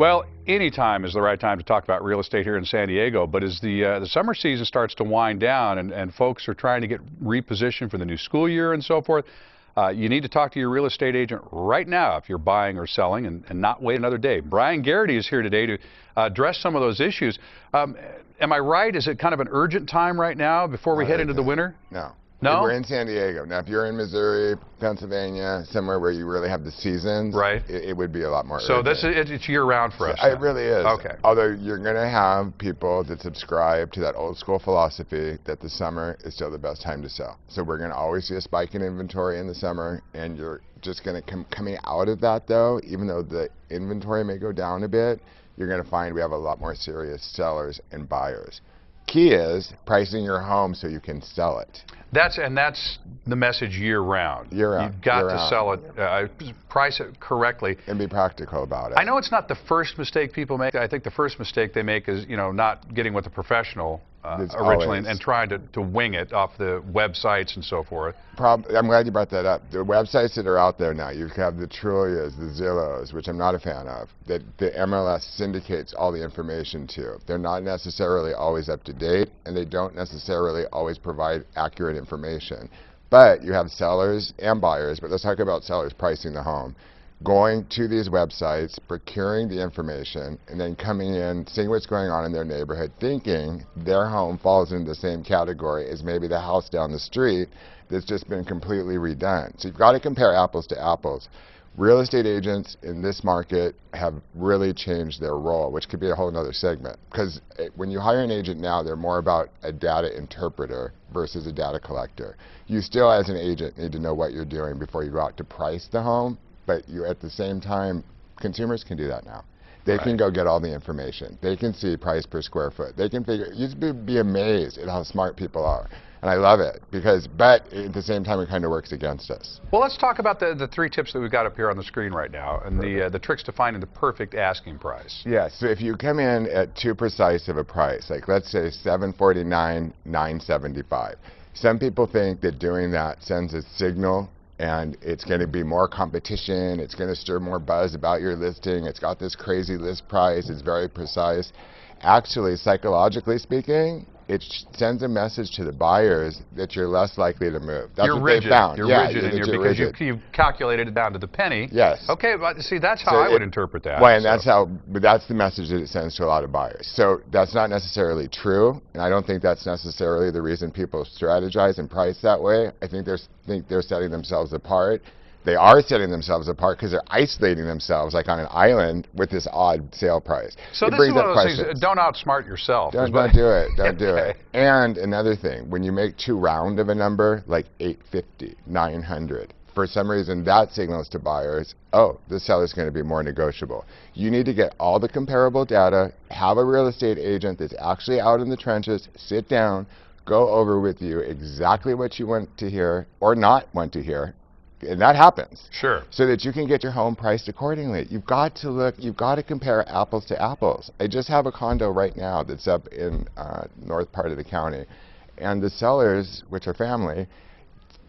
Well, any time is the right time to talk about real estate here in San Diego, but as the summer season starts to wind down and folks are trying to get repositioned for the new school year and so forth, you need to talk to your real estate agent right now if you're buying or selling and not wait another day. Brian Garrity is here today to address some of those issues. Am I right? Is it kind of an urgent time right now before we head into the winter? No. No? We're in San Diego. Now, if you're in Missouri, Pennsylvania, somewhere where you really have the seasons, right, it would be a lot more so urgent. It's year-round for us. It really is. Okay. Although you're going to have people that subscribe to that old school philosophy that the summer is still the best time to sell. So we're going to always see a spike in inventory in the summer, and you're just going to coming out of that, though, even though the inventory may go down a bit, you're going to find we have a lot more serious sellers and buyers. Key is pricing your home so you can sell it. That's the message year-round. Year-round. You've got to sell it, price it correctly, and be practical about it. I know it's not the first mistake people make. I think the first mistake they make is, not getting with a professional originally and trying to wing it off the websites and so forth. I'm glad you brought that up. The websites that are out there now, you have the Trulias, the Zillows, which I'm not a fan of, that the MLS syndicates all the information to. They're not necessarily always up to date, and they don't necessarily always provide accurate information. But you have sellers and buyers, but let's talk about sellers pricing the home. Going to these websites, procuring the information, and then coming in, seeing what's going on in their neighborhood, thinking their home falls into the same category as maybe the house down the street that's just been completely redone. So you've got to compare apples to apples. Real estate agents in this market have really changed their role, which could be a whole other segment. Because when you hire an agent now, they're more about a data interpreter versus a data collector. You still, as an agent, need to know what you're doing before you go out to price the home. But you, at the same time, consumers can do that now. They can go get all the information. They can see price per square foot. They can figure. You'd be amazed at how smart people are, and I love it but at the same time, it kind of works against us. Well, let's talk about the 3 tips that we've got up here on the screen right now, and the tricks to finding the perfect asking price. Yeah. So if you come in at too precise of a price, like let's say $749, $975, some people think that doing that sends a signal. And it's going to be more competition, it's going to stir more buzz about your listing, it's got this crazy list price, it's very precise. Actually, psychologically speaking, it sends a message to the buyers that you're less likely to move. That's you're what rigid. they found. You're rigid because you've calculated it down to the penny. Yes. Okay, but see, that's how I would interpret that. Well, and that's the message that it sends to a lot of buyers. So that's not necessarily true, and I don't think that's necessarily the reason people strategize and price that way. I think they're setting themselves apart. They are setting themselves apart because they're isolating themselves like on an island with this odd sale price. So this is one of those things, don't outsmart yourself. Don't do it. Don't do it. And another thing, when you make too round of a number, like 850, 900, for some reason that signals to buyers, oh, the seller's going to be more negotiable. You need to get all the comparable data, have a real estate agent that's actually out in the trenches, sit down, go over with you exactly what you want to hear or not want to hear. And that happens. Sure. So that you can get your home priced accordingly. You've got to compare apples to apples. I just have a condo right now that's up in north part of the county. And the sellers, which are family,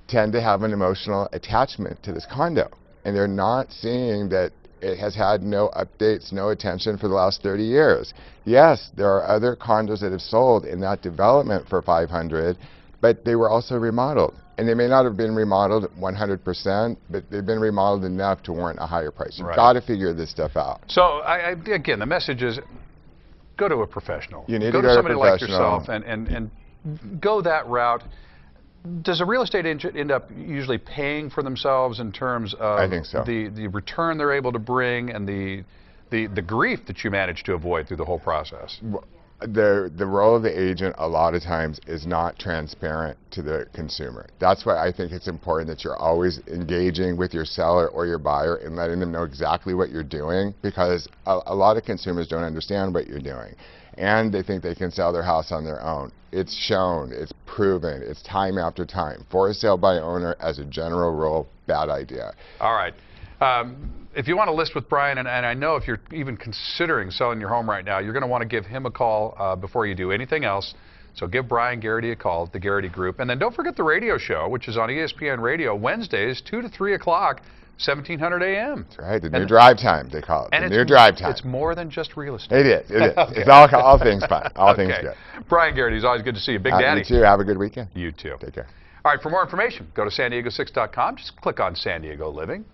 tend to have an emotional attachment to this condo. And they're not seeing that it has had no updates, no attention for the last 30 years. Yes, there are other condos that have sold in that development for $500, but they were also remodeled. And they may not have been remodeled 100%, but they've been remodeled enough to warrant a higher price. You've got to figure this stuff out. So, again, the message is go to a professional. You need to to go somebody to like yourself and go that route. Does a real estate agent end up usually paying for themselves in terms of I think so. the return they're able to bring and the grief that you manage to avoid through the whole process? The role of the agent a lot of times is not transparent to the consumer. That's why I think it's important that you're always engaging with your seller or your buyer and letting them know exactly what you're doing, because a lot of consumers don't understand what you're doing and they think they can sell their house on their own. It's shown, it's proven, it's time after time. For sale by owner, as a general rule, bad idea. All right. If you want to list with Brian, and I know if you're even considering selling your home right now, you're going to want to give him a call before you do anything else. So give Brian Garrity a call at the Garrity Group. And then don't forget the radio show, which is on ESPN Radio Wednesdays, 2 to 3 o'clock, 1700 a.m. That's right, the new drive time, they call it. And the new drive time. It's more than just real estate. It is. It is. Okay. It's all things fun. All things good. Brian Garrity, it's always good to see you. Big Daddy. You too. Have a good weekend. You too. Take care. All right, for more information, go to san diego6.com. Just click on San Diego Living.